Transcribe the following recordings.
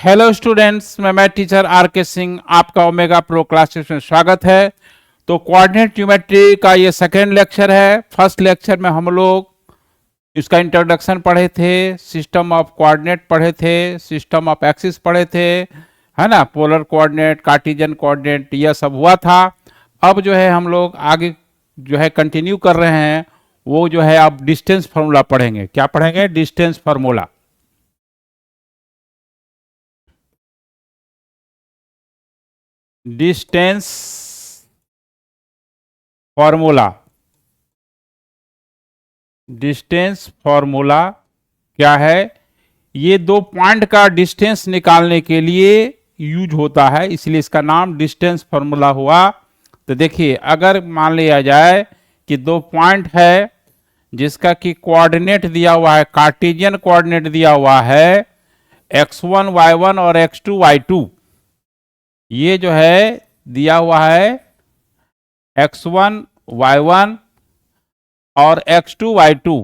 Hello students, मैं teacher are के सिंह आपका ओमेगा प्रो क्लासेस में स्वागत है। तो कोऑर्डिनेट ज्योमेट्री का ये सेकेंड लेक्चर है। फर्स्ट लेक्चर में हम लोग इसका इंट्रोडक्शन पढ़े थे, सिस्टम ऑफ कोऑर्डिनेट पढ़े थे, सिस्टम ऑफ एक्सिस पढ़े थे, है ना। पोलर कोऑर्डिनेट, कार्टेशियन कोऑर्डिनेट, यह सब हुआ था। अब जो है हम लोग आगे जो है कंटिन्यू कर रहे हैं, वो जो है अब डिस्टेंस फार्मूला पढ़ेंगे। क्या पढ़ेंगे? Distance formula. Distance formula. Distance formula क्या है? ये दो पॉइंट का डिस्टेंस निकालने के लिए यूज होता है, इसलिए इसका नाम डिस्टेंस फॉर्मूला हुआ। तो देखिए, अगर मान लिया जाए कि दो पॉइंट है जिसका कि कोऑर्डिनेट दिया हुआ है, कार्टेशियन कोऑर्डिनेट दिया हुआ है x1 y1 और x2 y2। ये जो है दिया हुआ है x1 y1 और x2 y2।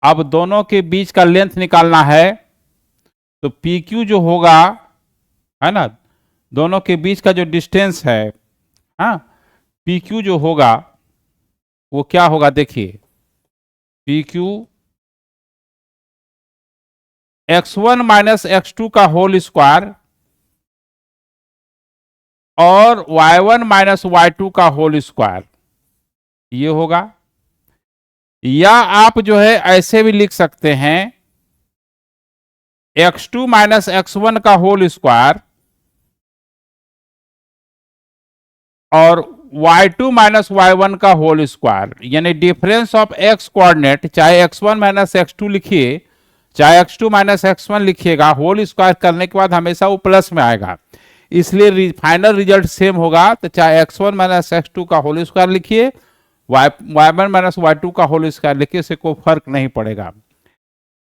अब दोनों के बीच का लेंथ निकालना है, तो PQ जो होगा, है ना, दोनों के बीच का जो डिस्टेंस है, हाँ, PQ जो होगा वो क्या होगा? देखिए, PQ x1 माइनस x2 का होल स्क्वायर और y1 माइनस y2 का होल स्क्वायर, ये होगा। या आप जो है ऐसे भी लिख सकते हैं, x2 माइनस x1 का होल स्क्वायर और y2 माइनस y1 का होल स्क्वायर, यानी डिफरेंस ऑफ x कोऑर्डिनेट, चाहे x1 माइनस x2 लिखिए, चाहे x2 माइनस x1 लिखिएगा, होल स्क्वायर करने के बाद हमेशा वो प्लस में आएगा, इसलिए फाइनल रिजल्ट सेम होगा। तो चाहे x1 माइनस x2 का होल स्क्वायर लिखिए, y1 माइनस y2 का होल स्क्वायर लिखिए, इससे कोई फर्क नहीं पड़ेगा।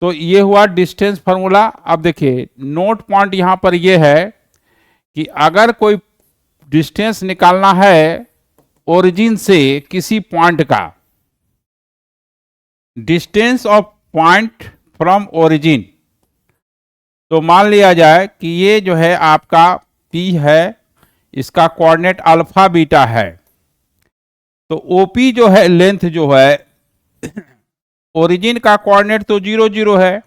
तो ये हुआ डिस्टेंस फार्मूला। अब देखिए, नोट पॉइंट यहां पर ये है कि अगर कोई डिस्टेंस निकालना है ओरिजिन से किसी पॉइंट का, distance of point from origin, तो मान लिया जाए कि ये जो है आपका P है, इसका कोऑर्डिनेट अल्फा बीटा है। तो OP जो है, लेंथ जो है, ओरिजिन का कोऑर्डिनेट तो 0 0 है,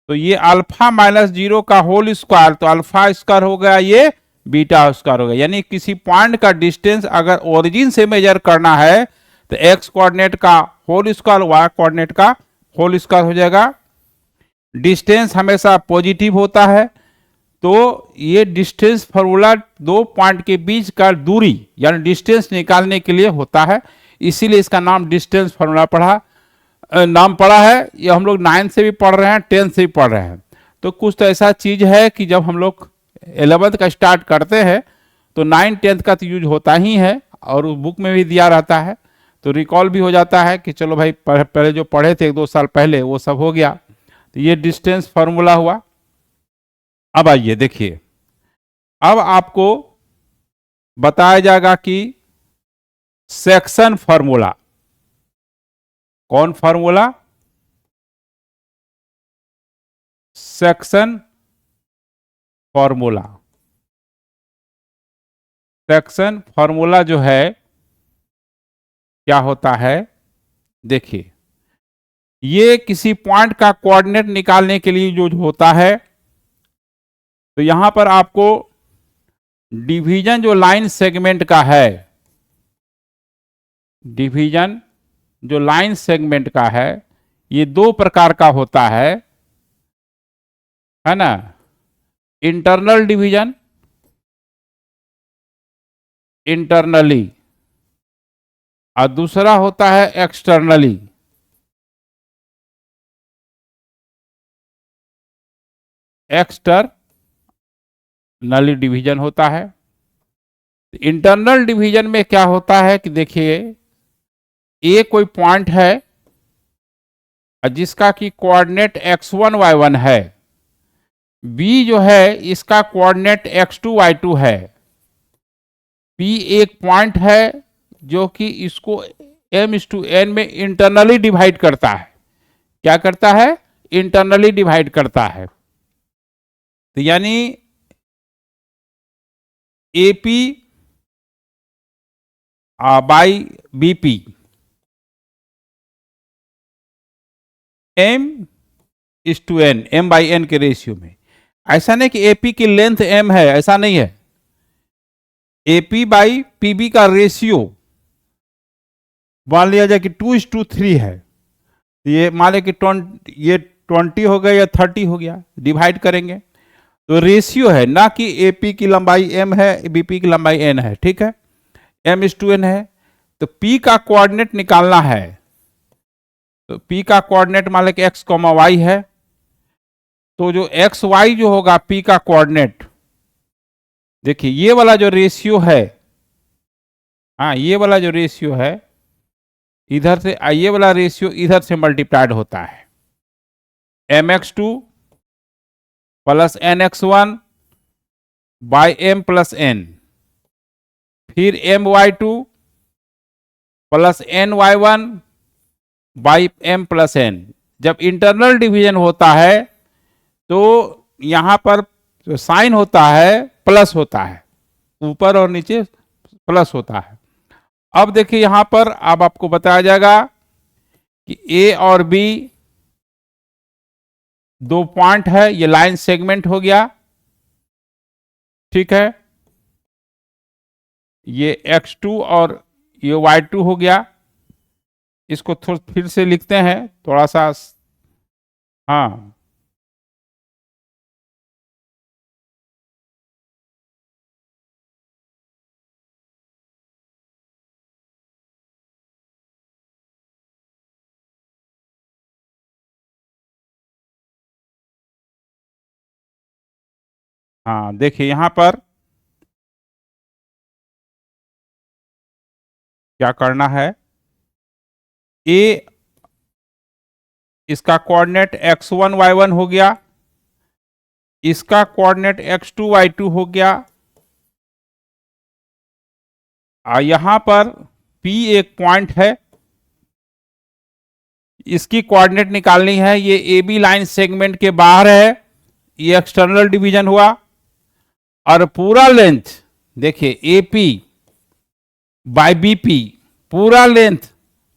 तो ये अल्फा माइनस 0 का होल स्क्वायर, तो अल्फा स्क्वायर हो गया, ये बीटा स्क्वायर हो गया। यानी किसी पॉइंट का डिस्टेंस अगर ओरिजिन से मेजर करना है तो x कोऑर्डिनेट का होल स्क्वायर, y कोऑर्डिनेट का होल स्क्वायर हो जाएगा। डिस्टेंस हमेशा पॉजिटिव होता है, तो ये डिस्टेंस फार्मूला दो पॉइंट के बीच का दूरी यानी डिस्टेंस निकालने के लिए होता है, इसीलिए इसका नाम डिस्टेंस फार्मूला नाम पड़ा है। ये हम लोग 9 से भी पढ़ रहे हैं, 10 से भी पढ़ रहे हैं। तो कुछ तो ऐसा चीज है कि जब हम लोग 11th का स्टार्ट करते हैं तो 9 10th का तो यूज होता ही है, और बुक में भी दिया रहता है, तो रिकॉल भी हो जाता है कि चलो भाई पहले जो पढ़े थे 1-2 साल पहले वो सब हो गया। तो ये डिस्टेंस फार्मूला हुआ। अब आइए देखिए, अब आपको बताया जाएगा कि सेक्शन फार्मूला। कौन formula? Section formula. Section formula जो है क्या होता है? देखिए, ये किसी पॉइंट का कोऑर्डिनेट निकालने के लिए जो होता है, तो यहां पर आपको डिवीजन जो लाइन सेगमेंट का है, डिवीजन जो लाइन सेगमेंट का है, ये दो प्रकार का होता है ना। इंटरनल डिवीजन, इंटरनली, और दूसरा होता है एक्सटर्नली। एक्सटर्नली डिवीजन होता है। इंटरनल डिवीजन में क्या होता है कि देखिए, ए कोई पॉइंट है जिसका कि कोऑर्डिनेट x1 y1 है, बी जो है इसका कोऑर्डिनेट x2 y2 है, पी एक पॉइंट है जो कि इसको m/n में इंटरनली डिवाइड करता है। क्या करता है? इंटरनली डिवाइड करता है। तो यानी AP by BP, M is to N, M by N के रेशियो में। ऐसा नहीं कि एपी की लेंथ एम है, ऐसा नहीं है। एपी बाई पीबी का रेशियो मान लिया जाए कि 2:3 है, ये मान लिया कि ये 20 हो गया या 30 हो गया, डिवाइड करेंगे तो रेशियो है, ना कि एपी की लंबाई एम है, बीपी की लंबाई एन है। ठीक है, एम इज टू एन है, तो पी का कोऑर्डिनेट निकालना है। तो पी का कोऑर्डिनेट मान लें कि एक्स कॉमा वाई है, तो जो एक्स वाई जो होगा पी का कोऑर्डिनेट, देखिए ये वाला जो रेशियो है, हाँ ये वाला जो रेशियो है इधर से, ये वाला रेशियो इधर से मल्टीप्लाइड होता है, mx2 plus nx1 by m plus n, फिर my2 plus ny1 by m plus n। जब इंटरनल डिवीजन होता है तो यहां पर जो साइन होता है प्लस होता है, ऊपर और नीचे प्लस होता है। अब देखिए यहां पर अब आपको बताया जाएगा कि ए और बी दो पॉइंट है, ये लाइन सेगमेंट हो गया। ठीक है, ये x2 और ये y2 हो गया। इसको थोड़ा फिर से लिखते हैं थोड़ा सा, हाँ हाँ, देखिए यहां पर क्या करना है, ए इसका कोऑर्डिनेट x1 y1 हो गया, इसका कोऑर्डिनेट x2 y2 हो गया। यहां पर P एक पॉइंट है, इसकी कोऑर्डिनेट निकालनी है। ये ए बी लाइन सेगमेंट के बाहर है, ये एक्सटर्नल डिवीजन हुआ। और पूरा लेंथ देखिए एपी बाई बीपी, पूरा लेंथ,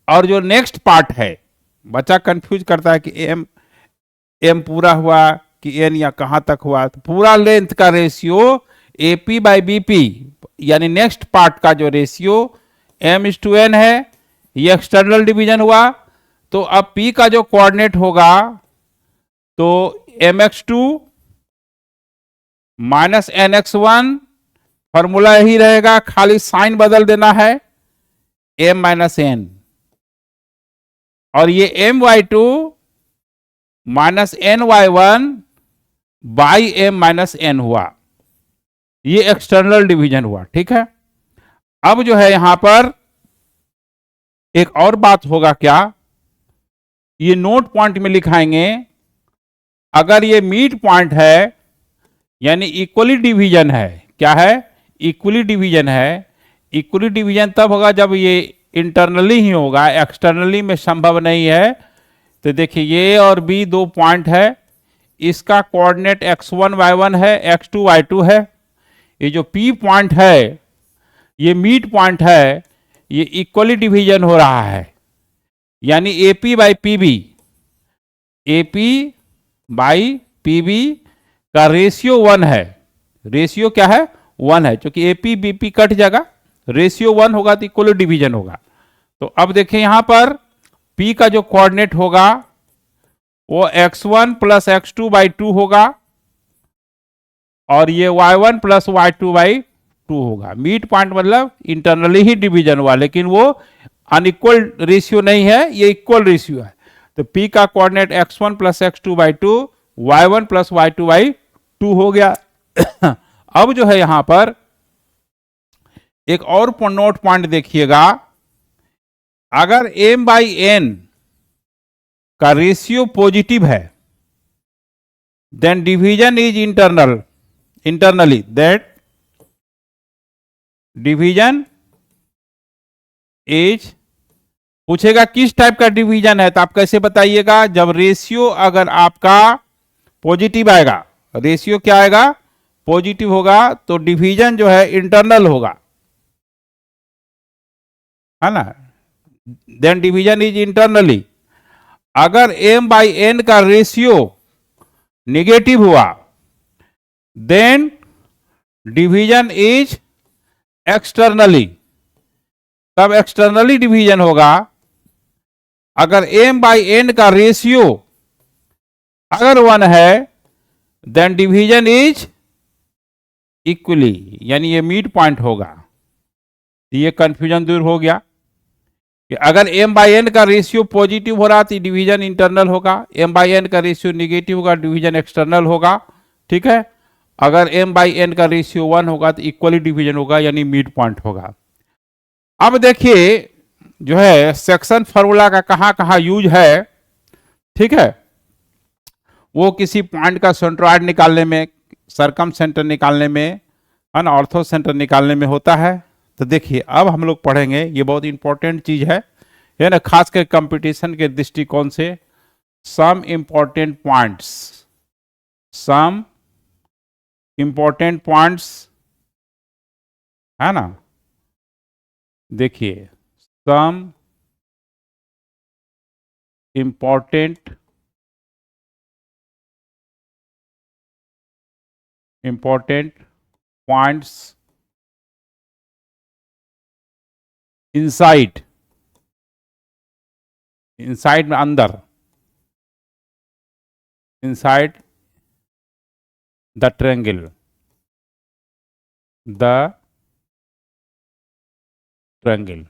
और जो नेक्स्ट पार्ट है, बच्चा कंफ्यूज करता है कि एम पूरा हुआ कि एन या कहां तक हुआ, तो पूरा लेंथ का रेशियो एपी बाई बीपी, यानी नेक्स्ट पार्ट का जो ratio M is to N है, ये एक्सटर्नल डिवीजन हुआ। तो अब P का जो कोऑर्डिनेट होगा तो mx2 माइनस nx1, फॉर्मूला यही रहेगा, खाली साइन बदल देना है, m माइनस एन, और ये my2 minus ny1 by m minus N हुआ, ये एक्सटर्नल डिवीजन हुआ। ठीक है, अब जो है यहां पर एक और बात होगा, क्या ये नोट पॉइंट में लिखाएंगे, अगर ये मिड पॉइंट है यानी इक्वली डिवीजन है, क्या है, इक्वली डिवीजन है। इक्वली डिवीजन तब होगा जब ये इंटरनली ही होगा, एक्सटर्नली में संभव नहीं है। तो देखिए ये और बी दो पॉइंट है, इसका कोऑर्डिनेट x1 y1 है, x2 y2 है। ये जो P पॉइंट है, ये मिड पॉइंट है, ये इक्वली डिवीजन हो रहा है, यानी AP by PB, AP by PB का रेशियो 1 है। रेशियो क्या है, 1 है, क्योंकि AP BP कट जाएगा, रेशियो 1 होगा तो इक्वल डिवीजन होगा। तो अब देखें यहां पर P का जो कोऑर्डिनेट होगा वो x1 प्लस x2 बाई 2 होगा, और ये y1 प्लस y2 बाई 2 होगा। मिड पॉइंट मतलब इंटरनली ही डिवीजन हुआ, लेकिन वो अनइक्वल रेशियो नहीं है, ये इक्वल रेशियो है। तो P का coordinate x1 plus x2 by 2, y1 plus y2 by 2 हो गया। अब जो है यहां पर एक और नोट पॉइंट देखिएगा, अगर m बाई एन का रेशियो पॉजिटिव है, then division is internally, that division is, पूछेगा किस टाइप का डिवीजन है, तो आप कैसे बताइएगा, जब रेशियो अगर आपका पॉजिटिव आएगा, रेशियो क्या आएगा, पॉजिटिव होगा, तो डिवीजन जो है इंटरनल होगा, है ना, देन डिवीजन इज इंटरनली। अगर m बाई n का रेशियो निगेटिव हुआ देन डिवीजन इज एक्सटर्नली, तब एक्सटर्नली डिवीजन होगा। अगर m बाई n का रेशियो अगर 1 है देन डिवीजन इज इक्वली, यानी ये मिड पॉइंट होगा। ये कंफ्यूजन दूर हो गया कि अगर m बाई n का रेशियो पॉजिटिव हो रहा तो डिवीजन इंटरनल होगा, m बाई n का रेशियो निगेटिव होगा, डिवीजन एक्सटर्नल होगा। ठीक है, अगर m बाई n का रेशियो 1 होगा तो इक्वली डिवीजन होगा, यानी मिड पॉइंट होगा। अब देखिए जो है सेक्शन फॉर्मूला का कहां कहां यूज है। ठीक है, वो किसी पॉइंट का सेंट्रॉइड निकालने में, सरकम सेंटर निकालने में, है ना, ऑर्थो सेंटर निकालने में होता है। तो देखिए अब हम लोग पढ़ेंगे, ये बहुत इंपॉर्टेंट चीज है ना, खासकर कंपटीशन के दृष्टिकोण से। Some important points, some important points, है ना, देखिए some important points inside, inside में अंदर, inside the triangle, the triangle.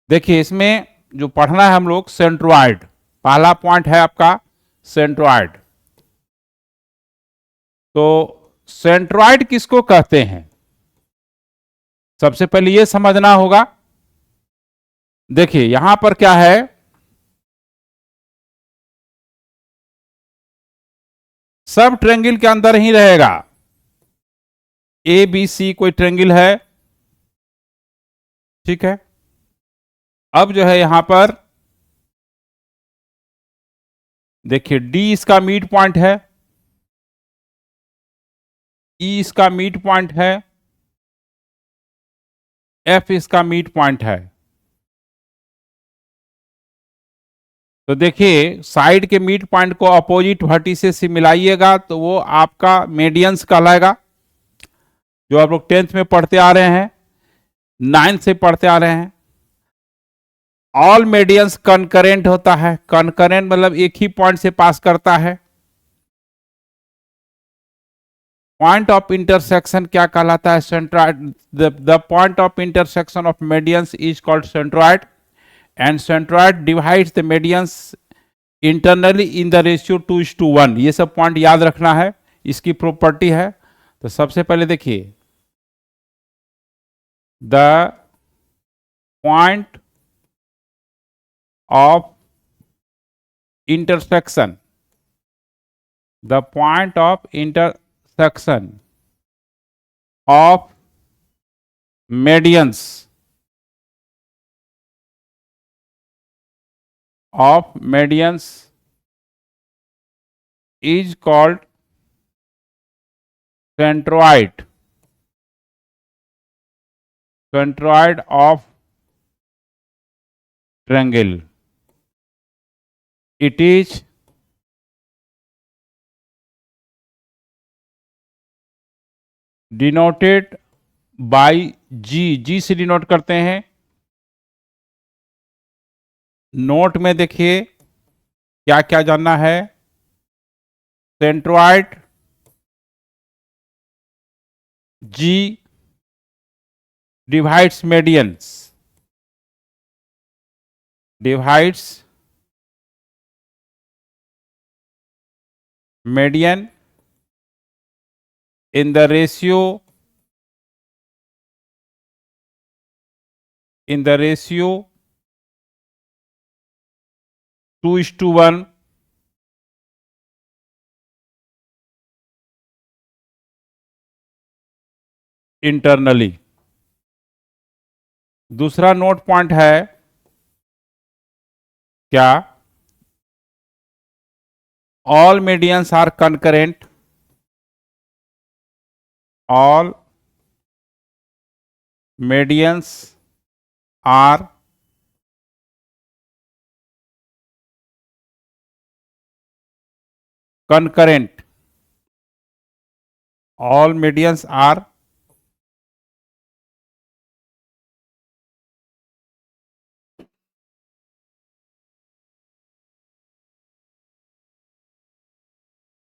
देखिए इसमें जो पढ़ना है हम लोग सेंट्रॉइड, पहला पॉइंट है आपका सेंट्रॉइड। तो सेंट्रॉइड किसको कहते हैं, सबसे पहले यह समझना होगा। देखिए यहां पर क्या है, सब ट्रायंगल के अंदर ही रहेगा। ए बी सी कोई ट्रायंगल है, ठीक है। अब जो है यहां पर देखिए डी इसका मिड पॉइंट है, ई इसका मिड पॉइंट है, एफ इसका मिड पॉइंट है। तो देखिए साइड के मिड पॉइंट को अपोजिट वर्टिसेस से मिलाइएगा तो वो आपका मेडियंस कहलाएगा, जो आप लोग 10th में पढ़ते आ रहे हैं, 9th से पढ़ते आ रहे हैं। ऑल मेडियंस कनकरेंट होता है, कनकरेंट मतलब एक ही पॉइंट से पास करता है। पॉइंट ऑफ इंटरसेक्शन क्या कहलाता है, centroid. The point of intersection of medians is called centroid and centroid divides the medians internally in the ratio 2:1। ये सब पॉइंट याद रखना है, इसकी प्रॉपर्टी है। तो सबसे पहले देखिए the point of intersection, the point of intersection of medians is called centroid of triangle. It is denoted by G से डिनोट करते हैं। नोट में देखिए क्या क्या जानना है, centroid G divides median in the ratio 2:1 internally. दूसरा नोट पॉइंट है क्या, all medians are concurrent all medians are concurrent. All medians are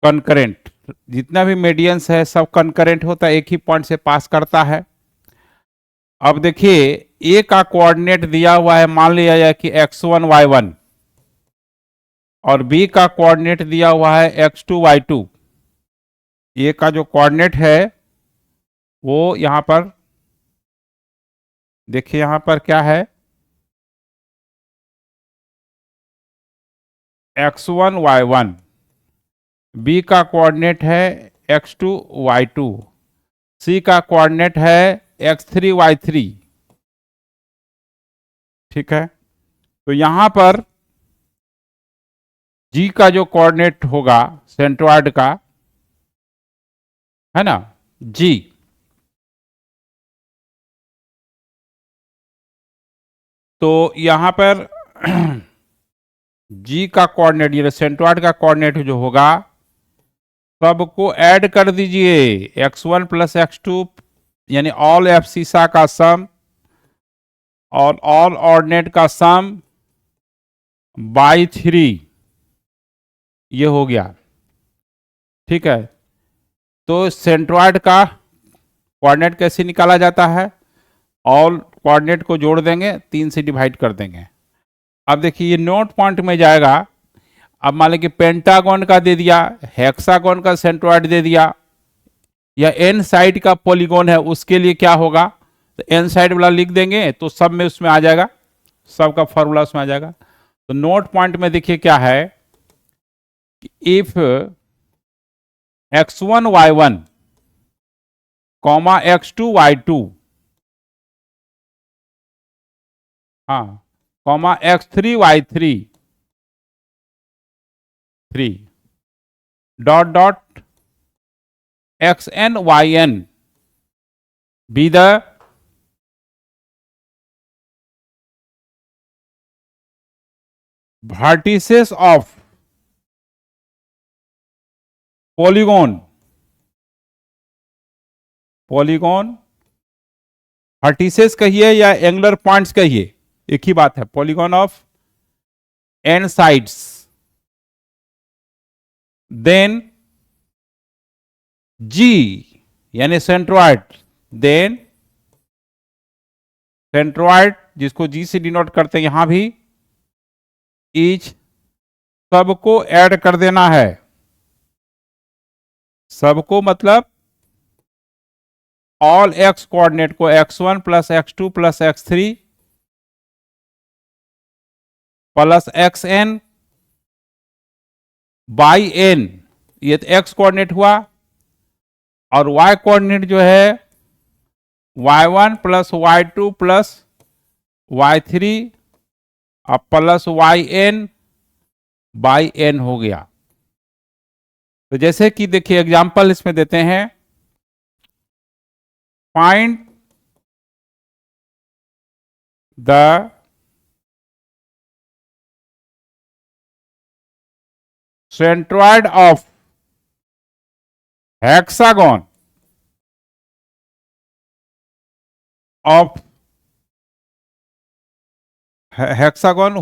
concurrent. जितना भी मीडियंस है सब कंकरेंट होता है, एक ही पॉइंट से पास करता है। अब देखिए ए का कोऑर्डिनेट दिया हुआ है, मान लिया जाए कि x1 y1, और बी का कोऑर्डिनेट दिया हुआ है x2 y2। ए का जो कोऑर्डिनेट है वो यहां पर देखिए, यहां पर क्या है, x1 y1, बी का कोऑर्डिनेट है x2 y2, सी का कोऑर्डिनेट है x3 y3। ठीक है, तो यहां पर जी का जो कोऑर्डिनेट होगा सेंट्रॉइड का, है ना, जी, तो यहां पर जी का कोऑर्डिनेट, ये सेंट्रॉइड का कोऑर्डिनेट जो होगा सबको ऐड कर दीजिए, x1 प्लस x2 यानी ऑल एब्सिसा का सम और ऑल ऑर्डिनेट का सम बाई 3, ये हो गया। ठीक है, तो सेंट्रॉइड का कोऑर्डिनेट कैसे निकाला जाता है, ऑल कोऑर्डिनेट को जोड़ देंगे, 3 से डिवाइड कर देंगे। अब देखिए ये नोट पॉइंट में जाएगा। अब मान लीजिए पेंटागन का दे दिया, हेक्सागन का सेंट्रॉइड दे दिया, या एन साइड का पॉलीगॉन है, उसके लिए क्या होगा, तो एन साइड वाला लिख देंगे तो सब में उसमें आ जाएगा, सब का फॉर्मूला उसमें आ जाएगा। तो नोट पॉइंट में देखिए क्या है, if x1 y1 comma x2 y2, हाँ, comma x3 y3 3 dot dot xn yn be the vertices of polygon vertices कहिए या एंगुलर पॉइंट्स कहिए, एक ही बात है, polygon of N sides, then G यानी सेंट्रॉइड, देन सेंट्रॉइड जिसको जी से डिनोट करते हैं यहां भी इच, सबको ऐड कर देना है, सबको मतलब ऑल एक्स कोऑर्डिनेट को, x1 plus x2 plus x3 plus xn by n, ये तो x कोऑर्डिनेट हुआ, और y कोऑर्डिनेट जो है y1 plus y2 plus y3 और प्लस yn बाई n हो गया। तो जैसे कि देखिए एग्जांपल इसमें देते हैं, find the centroid of hexagon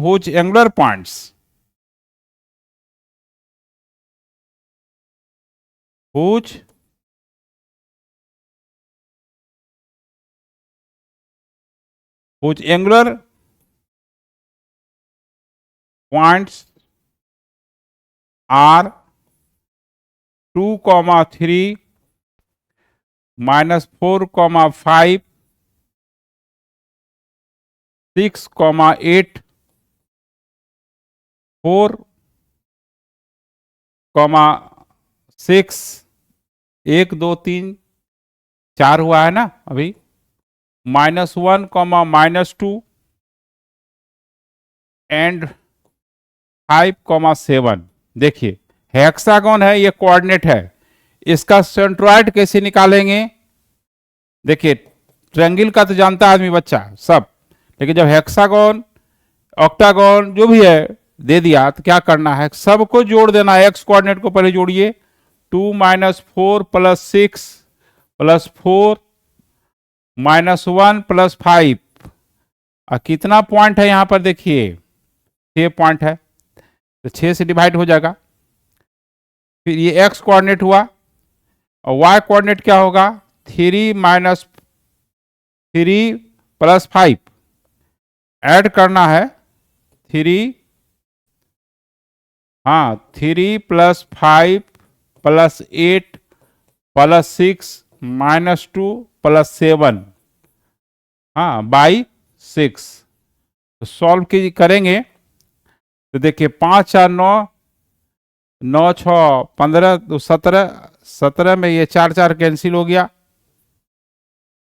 whose angular points whose angular points are 2, 3, -4, 5, 6, 8, 4, 6, 1, 2, 3, 4 हुआ है ना अभी, -1, -2 एंड 5, 7। देखिए हेक्सागन है, ये कोऑर्डिनेट है, इसका सेंट्रॉइड कैसे निकालेंगे, देखिए ट्रायंगल का तो जानता है आदमी बच्चा सब, लेकिन जब हेक्सागोन ऑक्टागोन जो भी है दे दिया तो क्या करना है, सबको जोड़ देना है। एक्स कोऑर्डिनेट को पहले जोड़िए, 2 - 4 + 6 + 4 -1 + 5, और कितना पॉइंट है यहां पर देखिए 6 पॉइंट है, तो 6 से डिवाइड हो जाएगा। फिर ये एक्स कोऑर्डिनेट हुआ, और वाई कोऑर्डिनेट क्या होगा, 3 - 3 + 5, ऐड करना है 3, हाँ 3 + 5 + 8 + 6 -2 + 7, हाँ बाई 6। तो सॉल्व की करेंगे तो देखिए 5 4 9, 9 6 15 तो 17, 17 में ये 4 4 कैंसिल हो गया,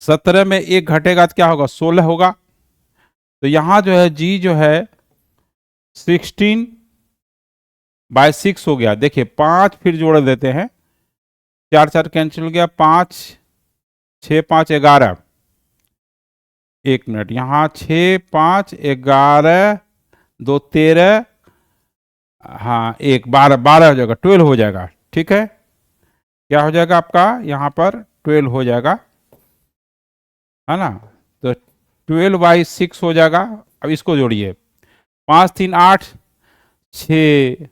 17 में एक घटेगा तो क्या होगा 16 होगा। तो यहां जो है जी जो है 16/6 हो गया। देखिए 5 फिर जोड़ देते हैं, 4 4 कैंसिल हो गया, 5 6 5 11, 1 मिनट, यहाँ 6 5 11 2 13, हाँ 1 12, 12 हो जाएगा, 12 हो जाएगा। ठीक है, क्या हो जाएगा आपका यहाँ पर 12 हो जाएगा, है ना। तो 12/6 हो जाएगा। अब इसको जोड़िए, 5 3 8 6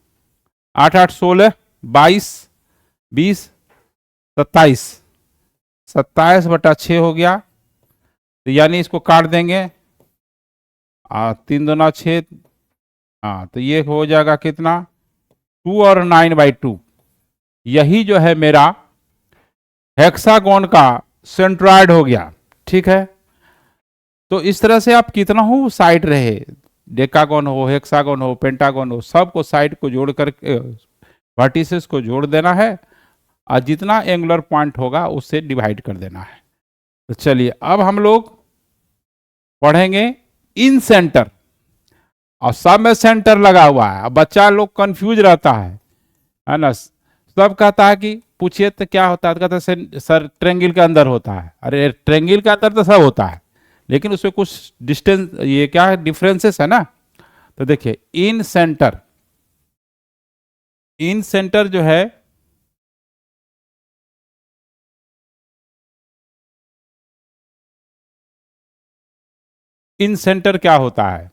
8 8 16 22 20 27, 27/6 हो गया। तो यानी इसको काट देंगे, 3 दूना 6, हाँ तो ये हो जाएगा कितना 2 और 9/2। यही जो है मेरा हेक्सागोन का सेंट्रॉइड हो गया। ठीक है, तो इस तरह से आप कितना हो साइड रहे, डेकागोन हो, हेक्सागोन हो, पेंटागोन हो, सबको साइड को जोड़ कर वर्टिसेस को जोड़ देना है, और जितना एंगुलर पॉइंट होगा उससे डिवाइड कर देना है। तो चलिए अब हम लोग पढ़ेंगे इन सेंटर, और सब में सेंटर लगा हुआ है। अब बच्चा लोग कंफ्यूज रहता है ना, सब कहता है कि पूछिए तो क्या होता है, तो कहता है सर ट्रायंगल के अंदर होता है। अरे ट्रायंगल के अंदर तो सब होता है, लेकिन उसमें कुछ डिस्टेंस, ये क्या है, डिफरेंसेस है ना। तो देखिए इन सेंटर, इन सेंटर जो है इन सेंटर क्या होता है,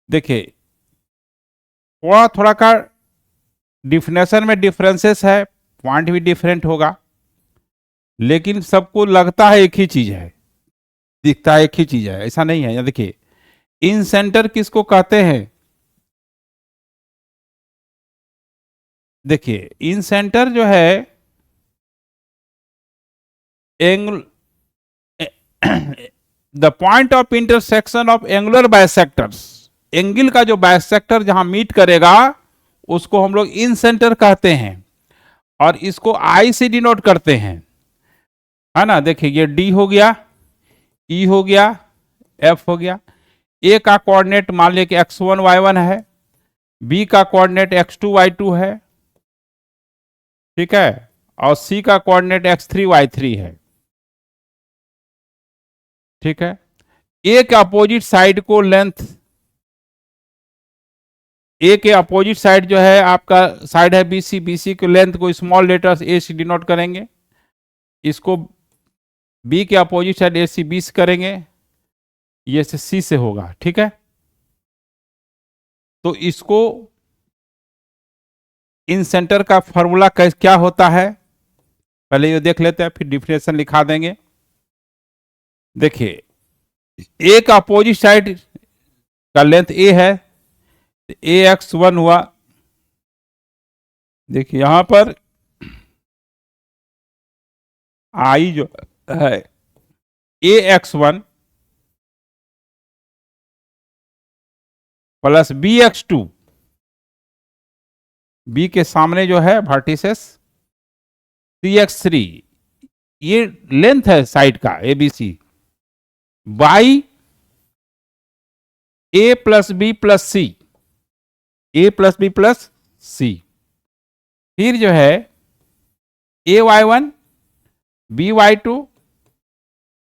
देखिए थोड़ा थोड़ा का डिफिनेशन में डिफरेंसेस है, पॉइंट भी डिफरेंट होगा, लेकिन सबको लगता है एक ही चीज है, दिखता है एक ही चीज है, ऐसा नहीं है। या देखिए इन सेंटर किसको कहते हैं, देखिए इन सेंटर जो है angle the point of intersection of angular bisectors, angle का जो बाइसेक्टर जहां मीट करेगा उसको हम लोग इन सेंटर कहते हैं, और इसको आई से डिनोट करते हैं, है ना। देखिए ये डी हो गया, ई हो गया, एफ हो गया। ए का कोऑर्डिनेट मान लिया कि x1 y1 है, बी का कोऑर्डिनेट x2 y2 है, ठीक है, और सी का कोऑर्डिनेट x3 y3 है। ठीक है, ए के अपोजिट साइड को लेंथ, ए के अपोजिट साइड जो है आपका साइड है बीसी, बीसी के लेंथ को स्मॉल लेटर्स ए से डिनोट करेंगे, इसको बी के अपोजिट साइड ए सी बी से करेंगे, ये से सी से होगा। ठीक है, तो इसको इन सेंटर का फॉर्मूला क्या होता है पहले ये देख लेते हैं, फिर डिफिनेशन लिखा देंगे। देखिए ए का अपोजिट साइड का लेंथ ए है, AX1 हुआ, देखिए यहां पर आई जो है AX1 प्लस BX2, बी के सामने जो है वर्टिसेस CX3, ये लेंथ है साइड का ABC, by A plus B plus C, A plus B plus C, फिर जो है AY1 B Y two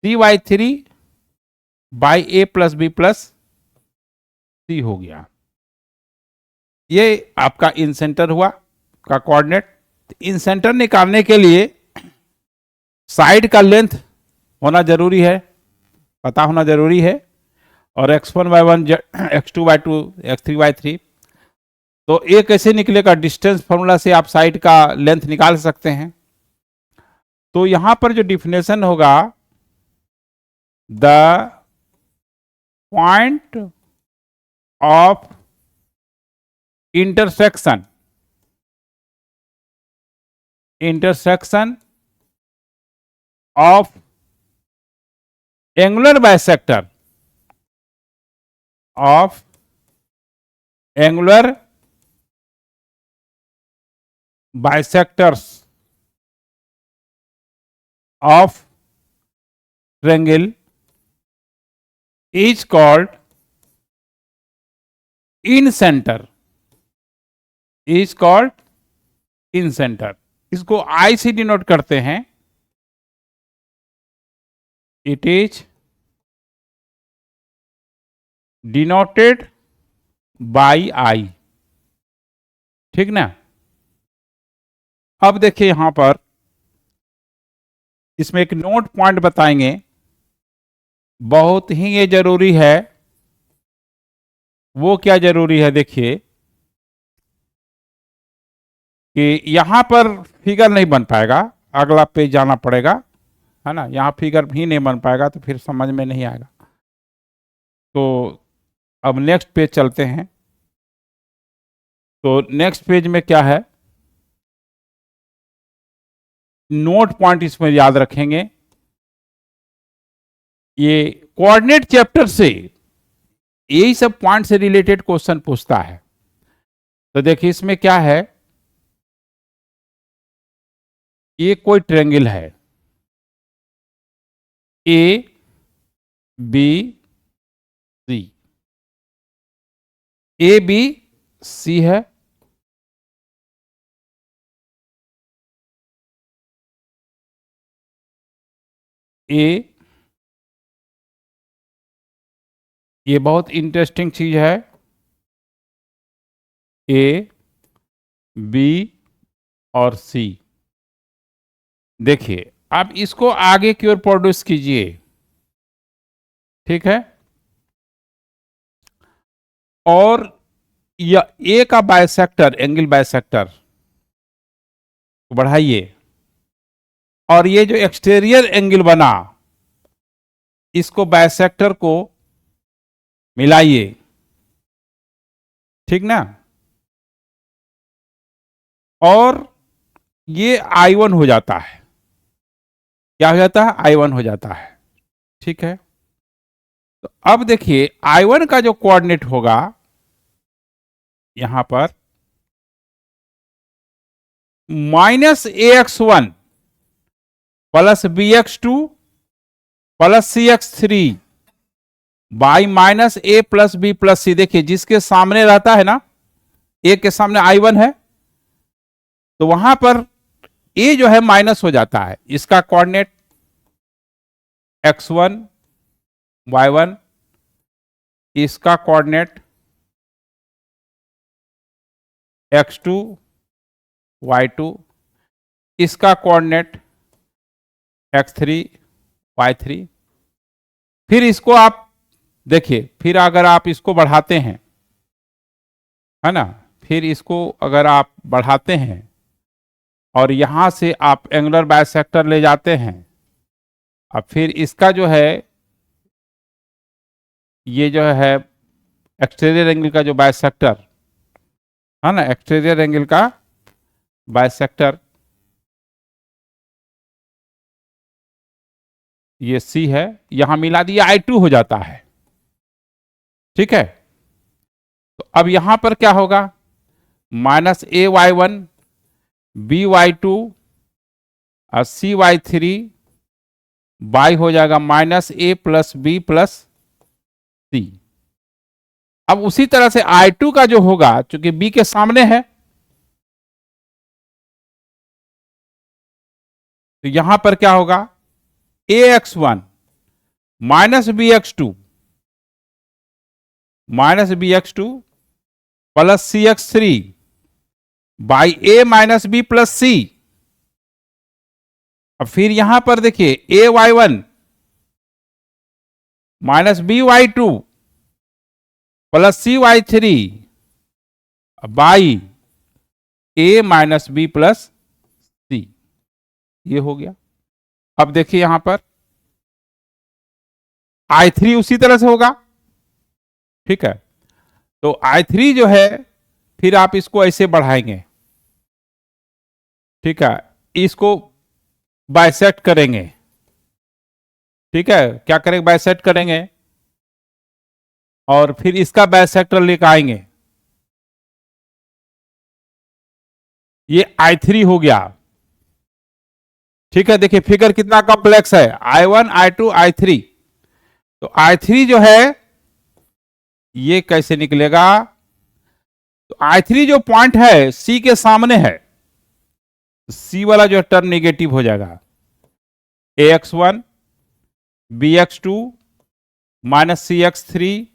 C Y three by A plus B plus C हो गया। ये आपका इन सेंटर हुआ का कोऑर्डिनेट। इन सेंटर निकालने के लिए साइड का लेंथ होना जरूरी है, पता होना जरूरी है, और x1 y1 x2 y2 x3 y3। तो ये कैसे निकलेगा? डिस्टेंस फॉर्मूला से आप साइड का लेंथ निकाल सकते हैं। तो यहां पर जो डिफिनेशन होगा, the point of intersection of angular bisector of angular bisectors of triangle is called in centre, is called in centre. इसको आई से डिनोट करते हैं। It is denoted by I, ठीक ना। अब देखिए यहां पर इसमें एक नोट पॉइंट बताएंगे, बहुत ही ये जरूरी है। वो क्या जरूरी है? देखिए कि यहां पर फिगर नहीं बन पाएगा, अगला पेज जाना पड़ेगा, है ना। यहां फिगर भी नहीं बन पाएगा तो फिर समझ में नहीं आएगा। तो अब नेक्स्ट पेज चलते हैं। तो नेक्स्ट पेज में क्या है, नोट पॉइंट इसमें याद रखेंगे। ये कोऑर्डिनेट चैप्टर से यही सब पॉइंट से रिलेटेड क्वेश्चन पूछता है। तो देखिए इसमें क्या है, ये कोई ट्रायंगल है, A B C, A B सी है, ए, ये बहुत इंटरेस्टिंग चीज है, ए बी और सी। देखिए आप इसको आगे की ओर प्रोड्यूस कीजिए, ठीक है। और यह ए का बाइसेक्टर, एंगल बाइसेक्टर बढ़ाइए, और ये जो एक्सटीरियर एंगल बना इसको बाइसेक्टर को मिलाइए, ठीक ना। और ये I1 हो जाता है। क्या हो जाता है? I1 हो जाता है, ठीक है। तो अब देखिए I1 का जो कोऑर्डिनेट होगा यहां पर -ax1 plus bx2 plus cx3 by -a plus b plus C. देखिए जिसके सामने रहता है ना, a के सामने I1 है, तो वहां पर a जो है माइनस हो जाता है। इसका कोऑर्डिनेट x1 y1, इसका कोऑर्डिनेट x2 y2, इसका कोऑर्डिनेट x3 y3। फिर इसको आप देखिए, फिर अगर आप इसको बढ़ाते हैं, है ना, फिर इसको अगर आप बढ़ाते हैं और यहां से आप एंगुलर बाइसेक्टर ले जाते हैं, अब फिर इसका जो है, ये जो है एक्सटीरियर एंगल का जो बाइसेक्टर है ना, एक्सटीरियर एंगल का बाइसेक्टर ये सी है, यहां मिला दिया I2 हो जाता है, ठीक है। तो अब यहां पर क्या होगा, -ay1 by2 और cy3 बाई हो जाएगा -a प्लस b प्लस सी। अब उसी तरह से I2 का जो होगा, चूंकि b के सामने है, तो यहां पर क्या होगा, ax1 minus bx2 plus cx3 by a minus b plus c। अब फिर यहां पर देखिए ay1 minus by2 plus cy3 by a minus b plus c, ये हो गया। अब देखिए यहां पर I3 उसी तरह से होगा, ठीक है। तो I3 जो है फिर आप इसको ऐसे बढ़ाएंगे, ठीक है, इसको बाइसेक्ट करेंगे, ठीक है, क्या करेंगे, बाइसेक्ट करेंगे और फिर इसका बाइसेक्टर लेकर आएंगे, ये I3 हो गया, ठीक है। देखिए फिगर कितना कॉम्प्लेक्स है, I1 I2 I3। तो I3 जो है ये कैसे निकलेगा, तो I3 जो पॉइंट है C के सामने है, C वाला जो टर्म नेगेटिव हो जाएगा, ax1 bx2 minus cx3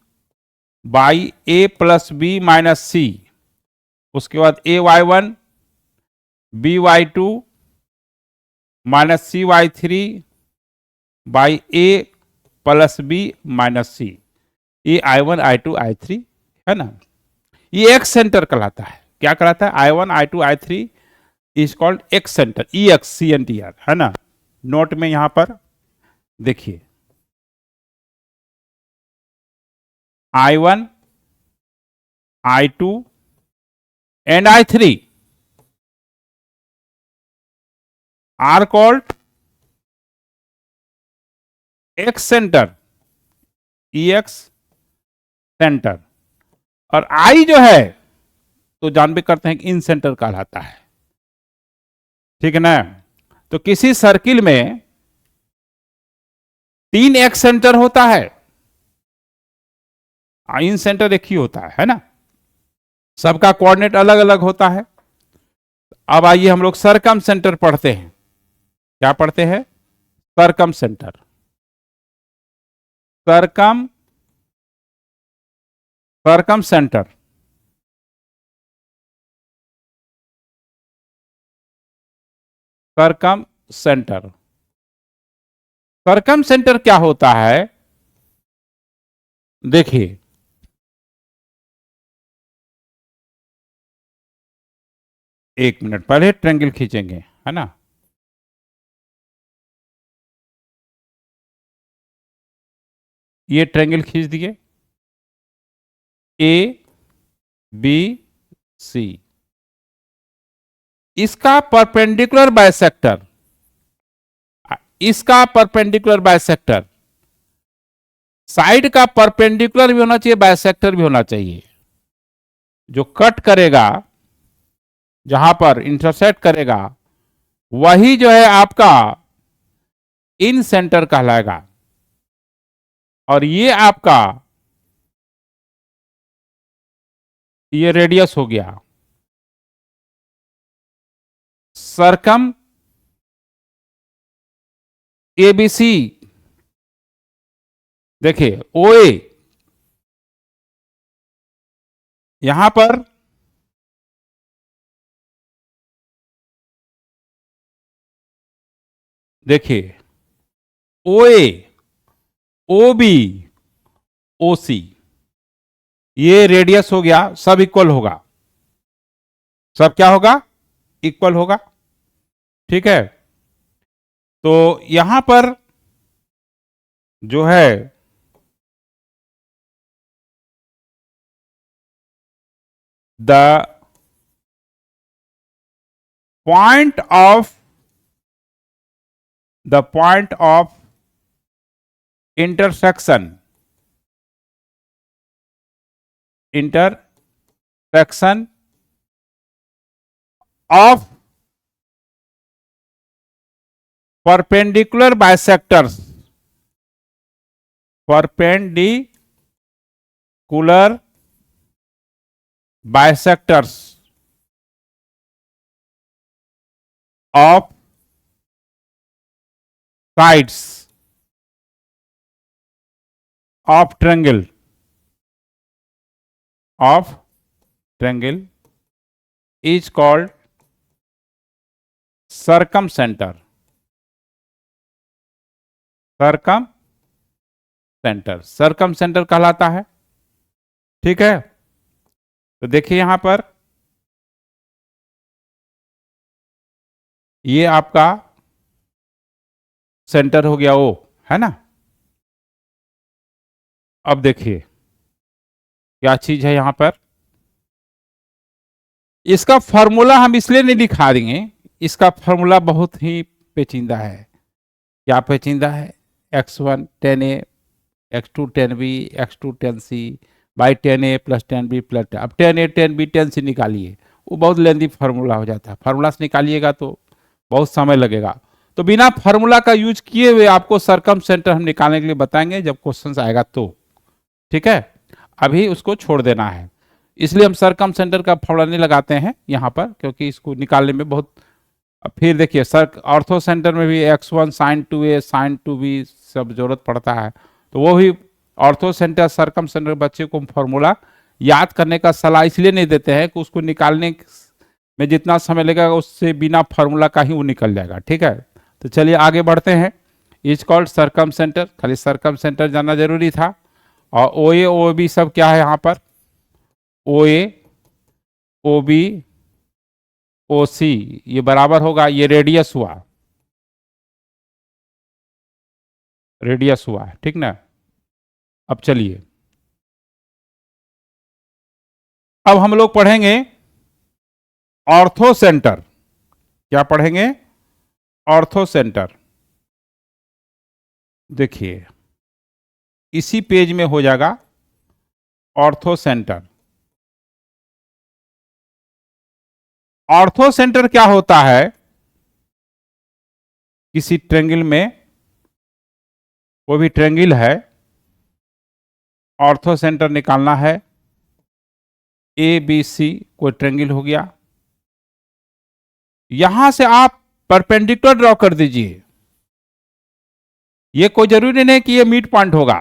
by a plus b minus c, उसके बाद ay1 by2 minus cy3 by a plus b minus c, ये I1 I2 I3 है ना। ये एक्स सेंटर कहलाता है, क्या कहलाता है, I1 I2 I3 is called x centre, EXCNTR है ना। नोट में यहां पर देखिए I1 I2 and I3 are called X center, EX centre, और I जो है तो जान भी करते हैं कि इन सेंटर कहलाता है, ठीक है ना। तो किसी सर्किल में 3 एक्स सेंटर होता है, इन सेंटर एक ही होता है ना, सबका कोऑर्डिनेट अलग अलग होता है। अब आइए हम लोग सरकम सेंटर पढ़ते हैं, क्या पढ़ते हैं, सरकम centre, सरकम सरकम centre, circumcentre. सरकम centre क्या होता है, देखिए एक मिनट पहले ट्रायंगल खींचेंगे, है ना। ये ट्रायंगल खींच दिए, ABC, इसका परपेंडिकुलर बाइसेक्टर, इसका परपेंडिकुलर बाइसेक्टर, साइड का परपेंडिकुलर भी होना चाहिए, बाइसेक्टर भी होना चाहिए, जो कट करेगा, जहां पर इंटरसेक्ट करेगा, वही जो है आपका इन सेंटर कहलाएगा। और ये आपका ये रेडियस हो गया। सरकम ABC, देखिए OA, यहां पर देखिए OA OB OC, ये रेडियस हो गया, सब इक्वल होगा, सब क्या होगा, इक्वल होगा, ठीक है। तो यहां पर जो है the point of intersection of perpendicular bisectors, perpendicular bisectors of sides of triangle is called circumcentre. Circumcentre कहलाता है। ठीक है, तो देखिए यहां पर ये आपका सेंटर हो गया, ओ है ना। अब देखिए क्या चीज है यहां पर, इसका फॉर्मूला हम इसलिए नहीं दिखा देंगे, इसका फॉर्मूला बहुत ही पेचीदा है। क्या पेचीदा है? x1 10a, x2 10b, x2 10c by 10a plus 10b plus 10। अब 10a 10b 10c निकालिए, वो बहुत लेंदी फार्मूला हो जाता है। फार्मूला से निकालिएगा तो बहुत समय लगेगा। तो बिना फार्मूला का यूज किए हुए आपको सरकम सेंटर हम निकालने के लिए बताएंगे जब क्वेश्चन आएगा तो। ठीक है, अभी उसको छोड़ देना है, इसलिए हम सरकम सेंटर का फार्मूला नहीं लगाते हैं यहाँ पर, क्योंकि इसको निकालने में बहुत। फिर देखिए ऑर्थो सेंटर में भी x1 sin 2a sin 2b सब जरूरत पड़ता है, तो वो भी ऑर्थो सेंटर सरकम सेंटर बच्चे को फॉर्मूला याद करने का सलाह इसलिए नहीं देते हैं कि उसको निकालने में जितना समय लगेगा उससे बिना फार्मूला का ही वो निकल जाएगा। ठीक है, तो चलिए आगे बढ़ते हैं। इज कॉल्ड सरकम सेंटर, खाली सरकम सेंटर जानना जरूरी था। और ओ ए ओ बी सब क्या है यहाँ पर, ओ ए ओ बी ओ सी ये बराबर होगा, ये रेडियस हुआ, ठीक ना। अब चलिए अब हम लोग पढ़ेंगे ऑर्थो सेंटर। क्या पढ़ेंगे? Ortho centre. देखिए इसी पेज में हो जाएगा ऑर्थो सेंटर। ऑर्थो सेंटर क्या होता है? किसी ट्रायंगल में, वो भी ट्रायंगल है, ऑर्थो सेंटर निकालना है। ए बी सी कोई ट्रायंगल हो गया, यहां से आप परपेंडिकुलर ड्रॉ कर दीजिए। ये कोई जरूरी नहीं कि ये मिड पॉइंट होगा,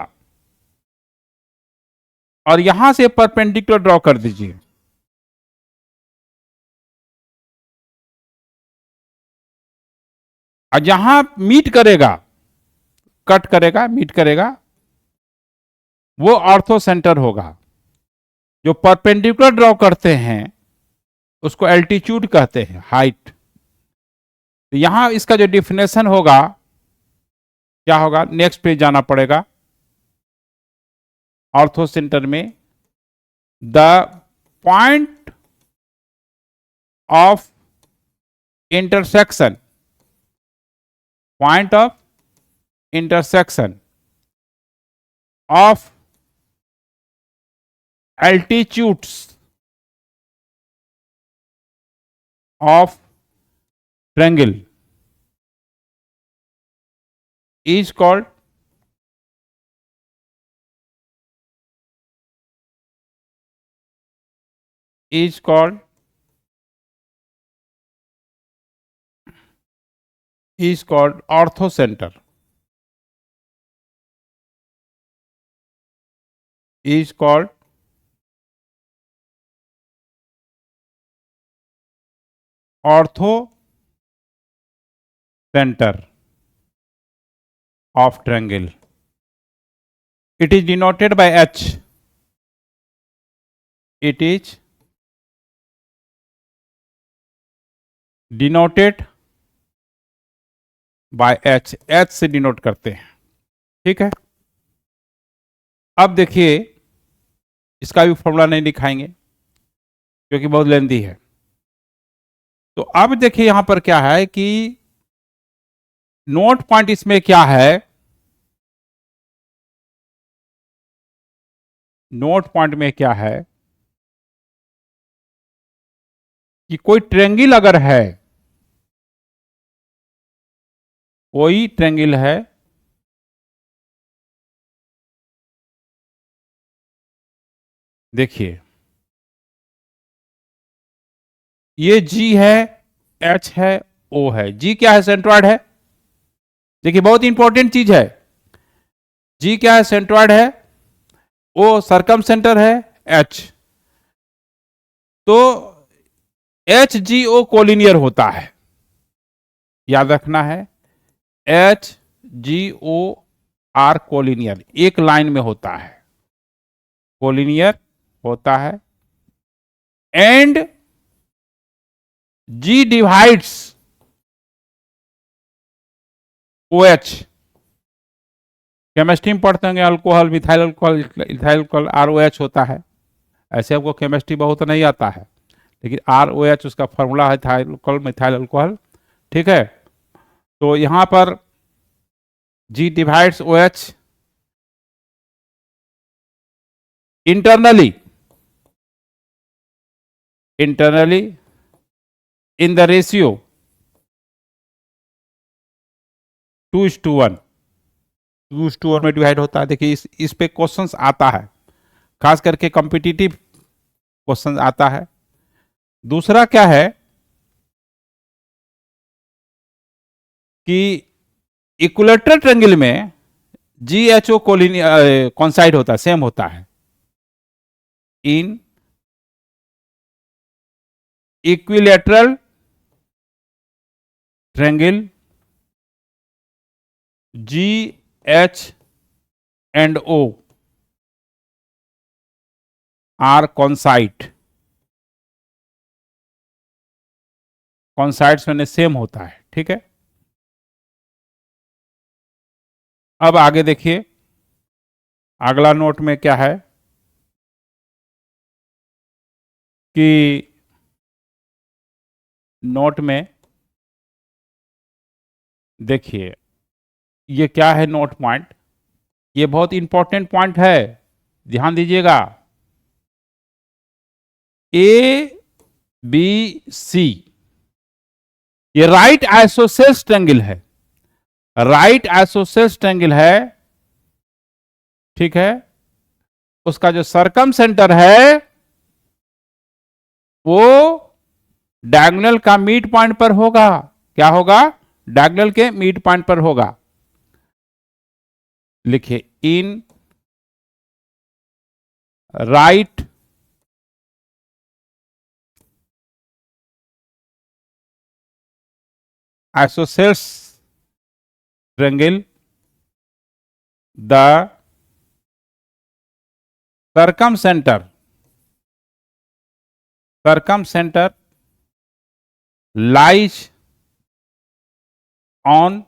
और यहां से परपेंडिकुलर ड्रॉ कर दीजिए। और जहां मीट करेगा, कट करेगा, मीट करेगा, वो ऑर्थो सेंटर होगा। जो परपेंडिकुलर ड्रॉ करते हैं उसको एल्टीट्यूड कहते हैं, हाइट। तो यहां इसका जो डिफिनेशन होगा क्या होगा, नेक्स्ट पेज जाना पड़ेगा। ऑर्थो सेंटर में the point of intersection of altitudes of triangle is called ortho center, is called ortho center of triangle. It is denoted by H. It is denoted by H. H से denote करते हैं। ठीक है, अब देखिए इसका भी फॉर्मूला नहीं दिखाएंगे क्योंकि बहुत लेंदी है। तो अब देखिए यहां पर क्या है कि नोट पॉइंट इसमें क्या है, नोट पॉइंट में क्या है कि कोई ट्रायंगल अगर है, कोई ट्रायंगल है, देखिए ये G है, H है, O है। G क्या है? सेंट्रॉइड है। देखिए बहुत इंपॉर्टेंट चीज है। जी क्या है? सेंट्रॉइड है। ओ सरकम सेंटर है एच। तो एच जी ओ कोलिनियर होता है, याद रखना है। H G O are collinear, एक लाइन में होता है, कोलिनियर होता है। And G divides O H. Chemistry में पढ़ते होंगे alcohol, methyl alcohol, ethyl alcohol, R O H होता है। ऐसे आपको केमिस्ट्री बहुत नहीं आता है, लेकिन आर ओ एच उसका फॉर्मूला है, इथाइल अल्कोहल, मिथाइल अल्कोहल। ठीक है। तो यहां पर G divides O H internally in the ratio 2:1, 2:1 में डिवाइड होता है। देखिए इस पे क्वेश्चंस आता है, खास करके कॉम्पिटिटिव क्वेश्चन आता है। दूसरा क्या है कि इक्विलेटरल ट्रायंगल में जी एच ओ कॉन्साइड होता है, सेम होता है। In equilateral triangle G H and O R coincide, coincides में सेम होता है। ठीक है। अब आगे देखिए, अगला नोट में क्या है कि नोट में देखिए ये क्या है नोट पॉइंट, ये बहुत इंपॉर्टेंट पॉइंट है, ध्यान दीजिएगा। ए बी सी ये राइट आइसोसेल्स ट्रायंगल है, राइट आइसोसेल्स ट्रायंगल है। ठीक है। उसका जो सरकम सेंटर है वो डायगोनल का मिड पॉइंट पर होगा। क्या होगा? डायगोनल के मिड पॉइंट पर होगा। लिखिए in right isosceles triangle the circum center lies on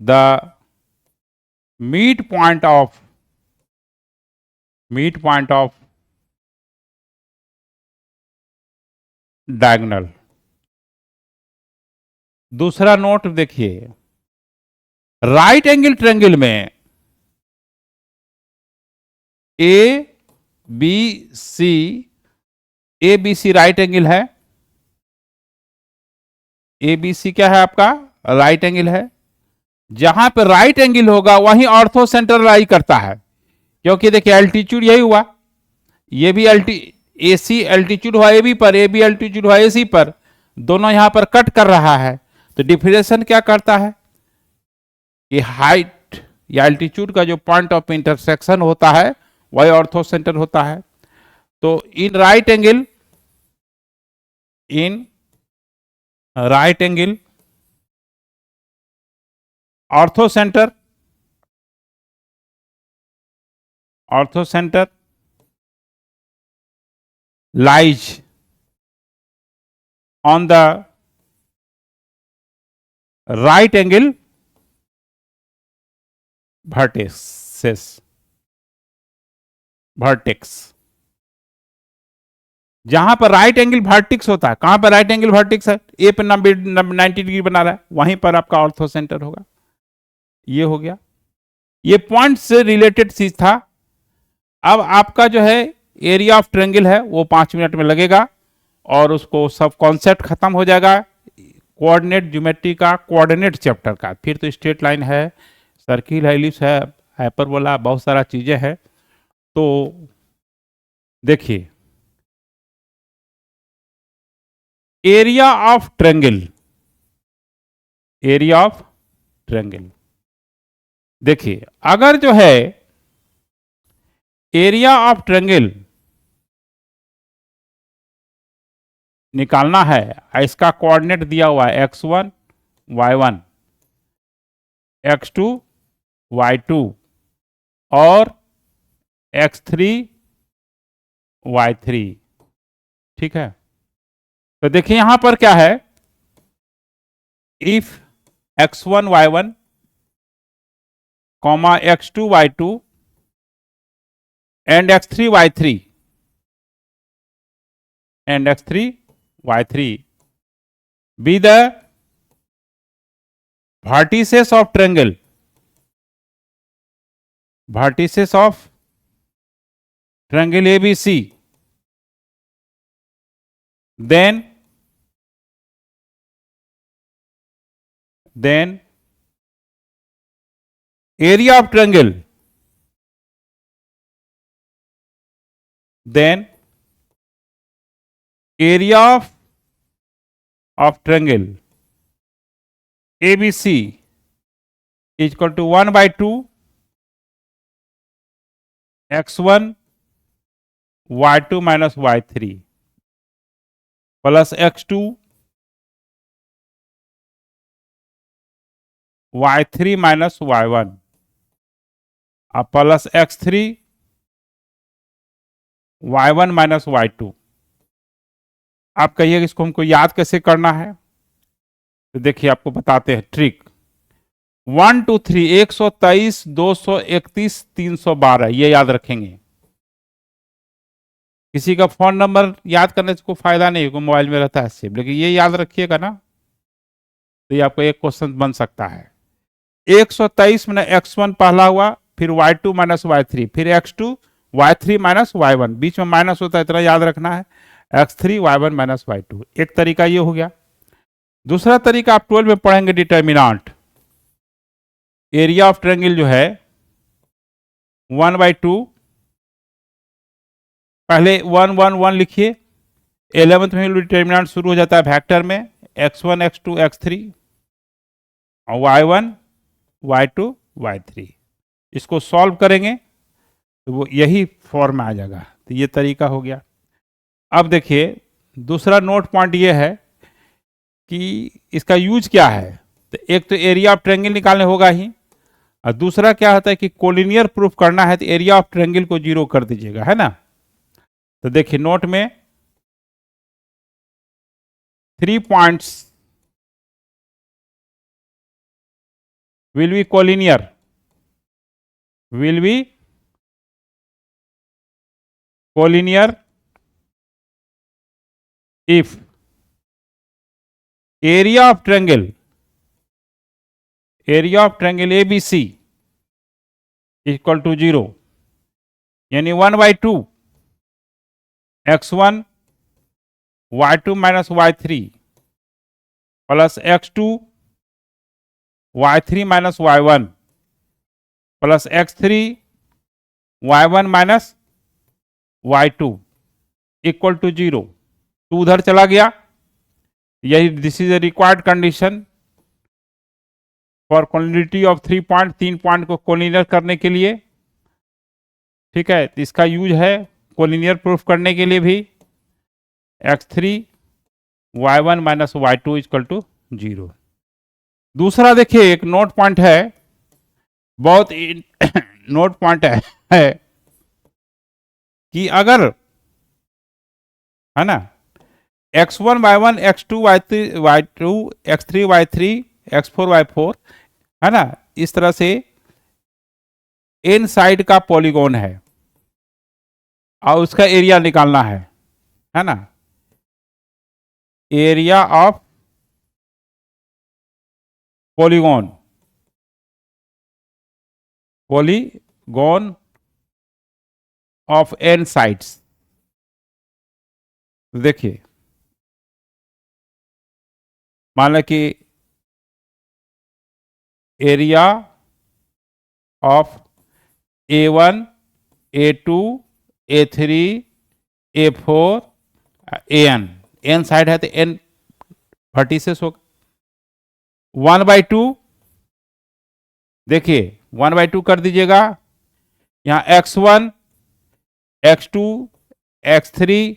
the midpoint of diagonal। दूसरा नोट देखिए, राइट एंगल ट्रायंगल में A B C, A B C right angle है। ए बी सी क्या है आपका? राइट एंगल है। जहां पर राइट एंगल होगा वहीं ऑर्थो सेंटर लाई करता है, क्योंकि देखिए एल्टीट्यूड यही हुआ, ये भी ए सी एल्टीट्यूड हुआ ए बी पर, ए बी एल्टीट्यूड हुआ ए सी पर, दोनों यहां पर कट कर रहा है। तो डिफरेंशिएशन क्या करता है कि हाइट या एल्टीट्यूड का जो पॉइंट ऑफ इंटरसेक्शन होता है वही ऑर्थो सेंटर होता है। तो in right angle ortho centre lies on the right angle vertex। जहां पर राइट एंगल वर्टिक्स होता है, कहां पर राइट एंगल वर्टिक्स है? ए पे 90 डिग्री बना रहा है, वहीं पर आपका ऑर्थो सेंटर होगा। ये हो गया, ये पॉइंट से रिलेटेड चीज था। अब आपका जो है एरिया ऑफ ट्रायंगल है वो 5 मिनट में लगेगा और उसको सब कॉन्सेप्ट खत्म हो जाएगा। कोऑर्डिनेट ज्योमेट्री का, कोऑर्डिनेट चैप्टर का, फिर तो स्ट्रेट लाइन है, सर्किल है, एलिप्स है, हाइपरबोला, बहुत सारा चीजें हैं। तो देखिए area of triangle area of triangle. देखिए अगर जो है एरिया ऑफ ट्रायंगल निकालना है, इसका कोऑर्डिनेट दिया हुआ है x1 y1 x2 y2 और x3 y3, ठीक है। तो देखिए यहां पर क्या है, if x1 y1 comma x2 y2 and x3 y3 and x3 y3 be the vertices of triangle, vertices of triangle ABC, then area of triangle, then area of triangle ABC is equal to 1 by 2 x1 y2 minus y3 plus x2 y3 minus y1 plus x3 y1 minus y2। आप कहिएगा इसको हमको याद कैसे करना है, तो देखिए आपको बताते हैं ट्रिक। 1 2 3 123 231 312 ये याद रखेंगे। किसी का फोन नंबर याद करने से कोई फायदा नहीं है, मोबाइल में रहता है सेव, लेकिन ये याद रखिएगा ना, तो ये आपको एक क्वेश्चन बन सकता है। 123 में x1 पहला हुआ, फिर y2 माइनस y3, फिर x2 y3 माइनस y1, बीच में माइनस होता है इतना याद रखना है, x3 y1 माइनस y2। एक तरीका ये हो गया। दूसरा तरीका आप 12 में पढ़ेंगे, डिटर्मिनेंट। एरिया ऑफ ट्रायंगल जो है 1 by 2, पहले 1 1 1 लिखिए, 11th में डिटर्मिनेंट शुरू हो जाता है वेक्टर में, x1 x2 x3 और y1 y2 y3। इसको सॉल्व करेंगे तो वो यही फॉर्म में आ जाएगा। तो ये तरीका हो गया। अब देखिए दूसरा नोट पॉइंट ये है कि इसका यूज क्या है। तो एक तो एरिया ऑफ ट्रायंगल निकालने होगा ही, और दूसरा क्या होता है कि कोलिनियर प्रूफ करना है, तो एरिया ऑफ ट्रायंगल को 0 कर दीजिएगा, है ना। तो देखिए नोट में 3 points will be collinear, will be collinear if area of triangle ABC equal to 0, यानी 1 by 2 x1 y2 minus y3 plus x2 y3 minus y1 plus x3 y1 minus y2 equal to 0। तो उधर चला गया, यही this is a required condition for collinearity of 3 point, 3 point को collinear करने के लिए, ठीक है। तो इसका यूज है कोलिनियर प्रूफ करने के लिए भी, x3 y1 minus y2 equal to 0। दूसरा देखिए एक नोट पॉइंट है, बहुत नोट पॉइंट है कि अगर, है ना, x1 y1 x2 y2 x3 y3 x4 y4, है ना, इस तरह से एन साइड का पॉलीगॉन है और उसका एरिया निकालना है ना। Area of polygon of N sides. देखिए मान लो कि area of A1 A2 A3 A4 AN, N side है तो एन वर्टिसेस होगा। 1/2, देखिए 1/2 कर दीजिएगा। यहाँ x1, x2, x3,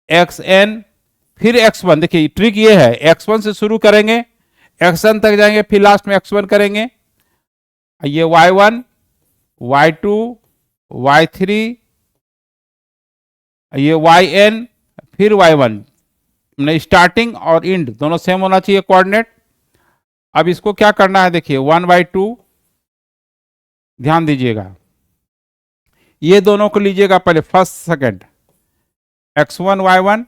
xn, फिर x1। देखिए ट्रिक ये है, x1 से शुरू करेंगे, xn तक जाएंगे, फिर लास्ट में x1 करेंगे। ये y1, y2, y3, ये yn, फिर y1। स्टार्टिंग और एंड दोनों सेम होना चाहिए कोऑर्डिनेट। अब इसको क्या करना है, देखिए 1/2, ध्यान दीजिएगा, ये दोनों को लीजिएगा पहले first second, x1 y1,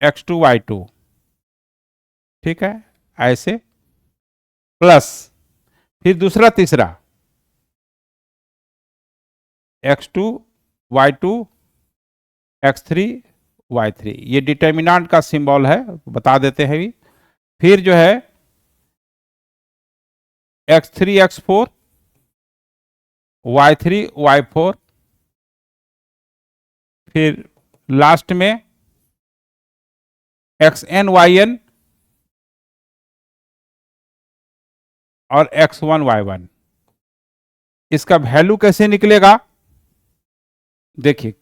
x2 y2, ठीक है, ऐसे प्लस, फिर दूसरा तीसरा x2 y2, x3 y3, ये डिटर्मिनेंट का सिंबल है, बता देते हैं भी। फिर जो है x3 x4, y3 y4, फिर लास्ट में xn yn और x1 y1। इसका वैल्यू कैसे निकलेगा, देखिए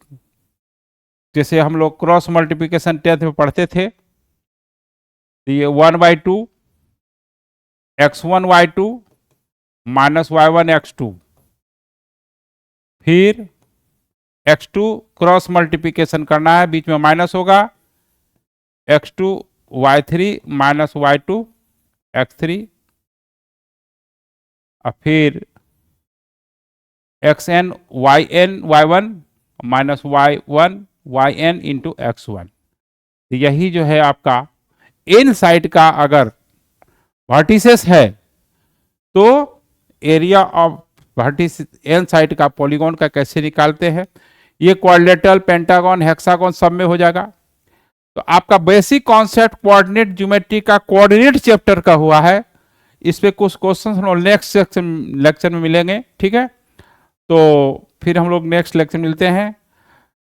जैसे हम लोग क्रॉस मल्टीप्लिकेशन 10th में पढ़ते थे, तो ये 1/2 x1 y2 minus y1 x2, फिर x2 क्रॉस मल्टीप्लिकेशन करना है, बीच में माइनस होगा, x2 y3 minus y2 x3, और फिर xn yn y1 minus y1 yn into x1। यही जो है आपका एन साइड का अगर वर्टिसेस है तो area of vertex N side का पॉलीगॉन का कैसे निकालते हैं, ये क्वाड्रिलेटरल, पेंटागन, हेक्सागन सब में हो जाएगा। तो आपका बेसिक कॉन्सेप्ट कोऑर्डिनेट ज्योमेट्री का कोऑर्डिनेट चैप्टर का हुआ है। इस पे कुछ क्वेश्चन हम लोग नेक्स्ट लेक्चर में मिलेंगे, ठीक है। तो फिर हम लोग नेक्स्ट लेक्चर मिलते हैं।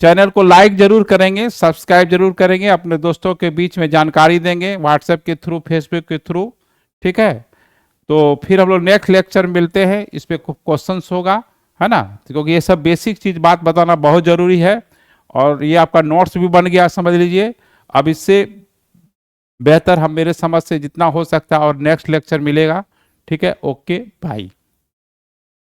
चैनल को लाइक जरूर करेंगे, सब्सक्राइब जरूर करेंगे, अपने दोस्तों के बीच में जानकारी देंगे व्हाट्सएप के थ्रू, फेसबुक के थ्रू, ठीक है। तो फिर हम लोग नेक्स्ट लेक्चर में मिलते हैं, इस पे क्वेश्चंस होगा, है ना, क्योंकि ये सब बेसिक चीज बात बताना बहुत जरूरी है। और ये आपका नोट्स भी बन गया, समझ लीजिए। अब इससे बेहतर हम मेरे समझ से जितना हो सकता है और नेक्स्ट लेक्चर मिलेगा, ठीक है। Okay bye.